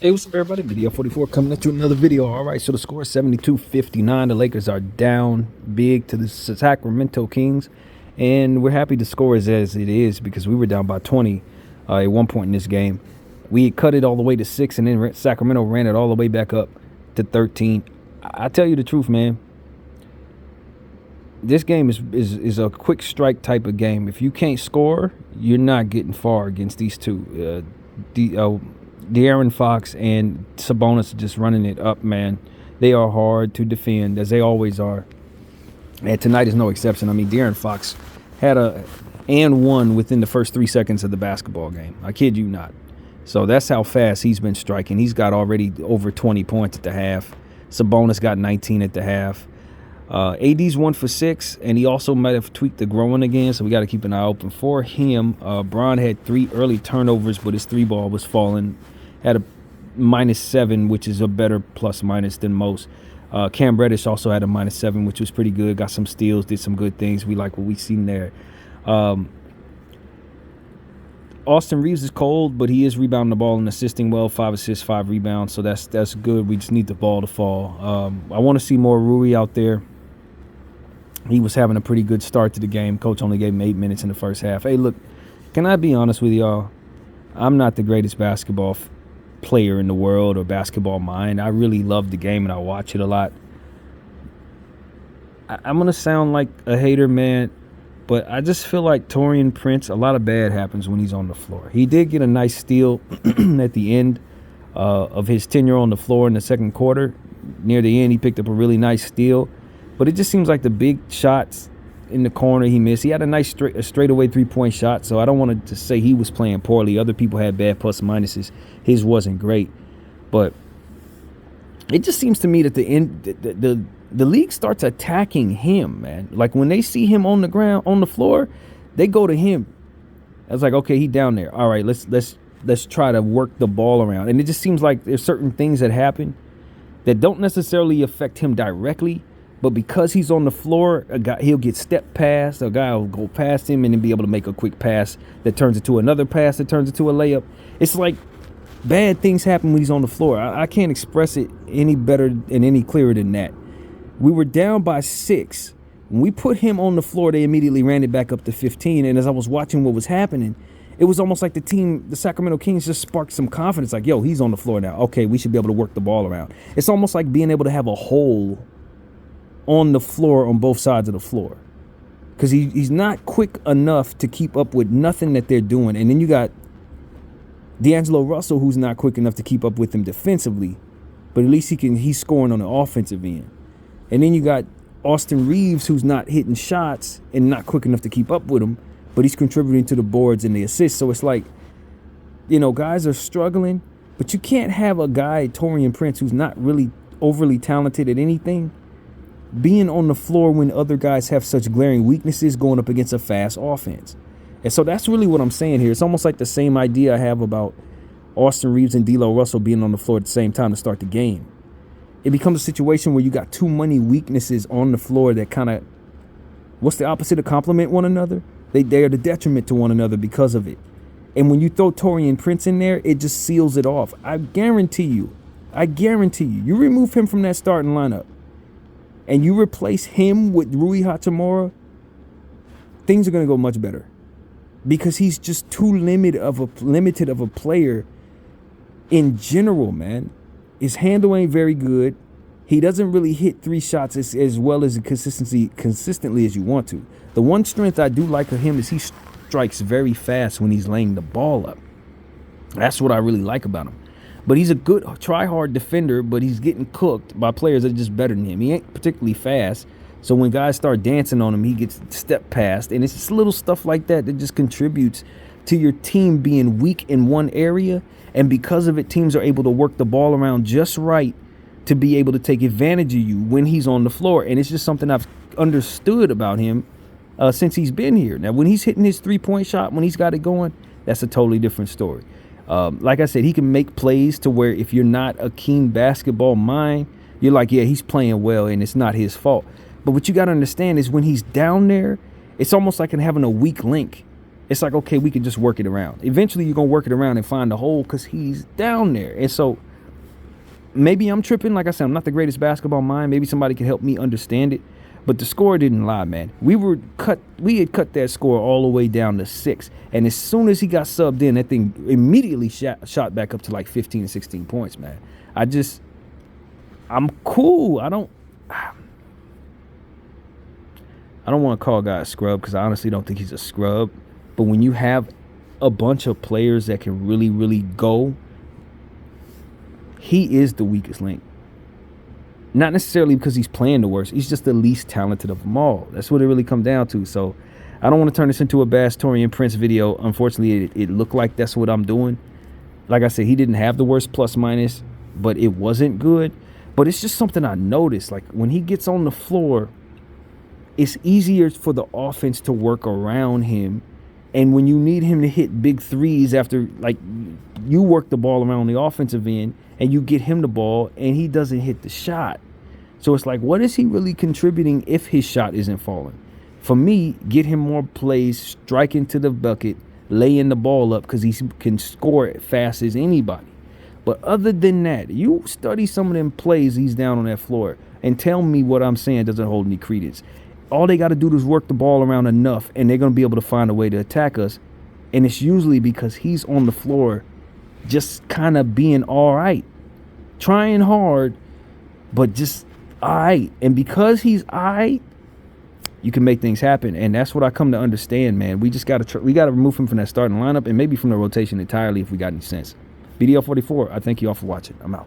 Hey, what's up, everybody? Video 44 coming at you with another video. All right, so the score is 72-59. The Lakers are down big to the Sacramento Kings, and we're happy the score is as it is because we were down by 20 at one point in this game. We cut it all the way to 6, and then Sacramento ran it all the way back up to 13. I tell you the truth, man. This game is a quick strike type of game. If you can't score, you're not getting far against these two. De'Aaron Fox and Sabonis are just running it up, man. They are hard to defend, as they always are. And tonight is no exception. I mean, De'Aaron Fox had a and one within the first 3 seconds of the basketball game. I kid you not. So that's how fast he's been striking. He's got already over 20 points at the half. Sabonis got 19 at the half. AD's 1 for 6, and he also might have tweaked the groin again, so we got to keep an eye open for him. Bron had 3 early turnovers, but his 3-ball was falling. Had a -7, which is a better plus-minus than most. Cam Reddish also had a -7, which was pretty good. Got some steals, did some good things. We like what we seen there. Austin Reeves is cold, but he is rebounding the ball and assisting well. 5 assists, 5 rebounds, so that's good. We just need the ball to fall. I want to see more Rui out there. He was having a pretty good start to the game. Coach only gave him 8 minutes in the first half. Hey, look, can I be honest with y'all? I'm not the greatest basketball player in the world or basketball mind. I really love the game and I watch it a lot. I'm going to sound like a hater, man, but I just feel like Taurean Prince, a lot of bad happens when he's on the floor. He did get a nice steal at the end of his tenure on the floor in the second quarter. Near the end, he picked up a really nice steal. But it just seems like the big shots in the corner he missed. He had a nice straightaway three-point shot, so I don't want to say he was playing poorly. Other people had bad plus and minuses. His wasn't great. But it just seems to me that the league starts attacking him, man. Like when they see him on the ground, on the floor, they go to him. I was like, okay, he down there. All right, let's try to work the ball around. And it just seems like there's certain things that happen that don't necessarily affect him directly, but because he's on the floor, he'll get stepped past. A guy will go past him and then be able to make a quick pass that turns into another pass that turns into a layup. It's like bad things happen when he's on the floor. I can't express it any better and any clearer than that. We were down by 6. When we put him on the floor, they immediately ran it back up to 15. And as I was watching what was happening, it was almost like the Sacramento Kings just sparked some confidence. Like, yo, he's on the floor now. Okay, we should be able to work the ball around. It's almost like being able to have a hole on the floor on both sides of the floor, because he's not quick enough to keep up with nothing that they're doing. And then you got D'Angelo Russell, who's not quick enough to keep up with them defensively, but at least he's scoring on the offensive end. And then you got Austin Reeves, who's not hitting shots and not quick enough to keep up with him, but he's contributing to the boards and the assists. So it's like, guys are struggling, but you can't have a guy, Taurean Prince, who's not really overly talented at anything, being on the floor when other guys have such glaring weaknesses going up against a fast offense. And so that's really what I'm saying here. It's almost like the same idea I have about Austin Reeves and D'Lo Russell being on the floor at the same time to start the game. It becomes a situation where you got too many weaknesses on the floor that kind of, what's the opposite of complement one another? They are the detriment to one another because of it. And when you throw Taurean Prince in there, it just seals it off. I guarantee you, you remove him from that starting lineup and you replace him with Rui Hachimura, things are going to go much better, because he's just too limited of a player in general, man. His handle ain't very good. He doesn't really hit 3 shots as well as consistently as you want to. The one strength I do like of him is he strikes very fast when he's laying the ball up. That's what I really like about him. But he's a good try-hard defender, but he's getting cooked by players that are just better than him. He ain't particularly fast, so when guys start dancing on him, he gets stepped past. And it's just little stuff like that that just contributes to your team being weak in one area. And because of it, teams are able to work the ball around just right to be able to take advantage of you when he's on the floor. And it's just something I've understood about him since he's been here. Now, when he's hitting his three-point shot, when he's got it going, that's a totally different story. Like I said, he can make plays to where if you're not a keen basketball mind, you're like, yeah, he's playing well and it's not his fault. But what you got to understand is when he's down there, it's almost like having a weak link. It's like, okay, we can just work it around. Eventually, you're going to work it around and find the hole because he's down there. And so maybe I'm tripping. Like I said, I'm not the greatest basketball mind. Maybe somebody can help me understand it. But the score didn't lie, man. We had cut that score all the way down to 6. And as soon as he got subbed in, that thing immediately shot back up to like 15 and 16 points, man. I'm cool. I don't want to call a guy a scrub because I honestly don't think he's a scrub. But when you have a bunch of players that can really, really go, he is the weakest link. Not necessarily because he's playing the worst. He's just the least talented of them all. That's what it really comes down to. So I don't want to turn this into a bash Taurean Prince video. Unfortunately, it looked like that's what I'm doing. Like I said, he didn't have the worst plus minus, but it wasn't good. But it's just something I noticed. Like when he gets on the floor, it's easier for the offense to work around him. And when you need him to hit big threes after, like, you work the ball around the offensive end and you get him the ball and he doesn't hit the shot. So it's like, what is he really contributing if his shot isn't falling? For me, get him more plays, strike into the bucket, laying the ball up because he can score it fast as anybody. But other than that, you study some of them plays he's down on that floor and tell me what I'm saying doesn't hold any credence. All they got to do is work the ball around enough and they're going to be able to find a way to attack us. And it's usually because he's on the floor just kind of being all right, trying hard, but just all right. And because he's all right, you can make things happen. And that's what I come to understand, man. We just got to remove him from that starting lineup and maybe from the rotation entirely if we got any sense. BDL 44, I thank you all for watching. I'm out.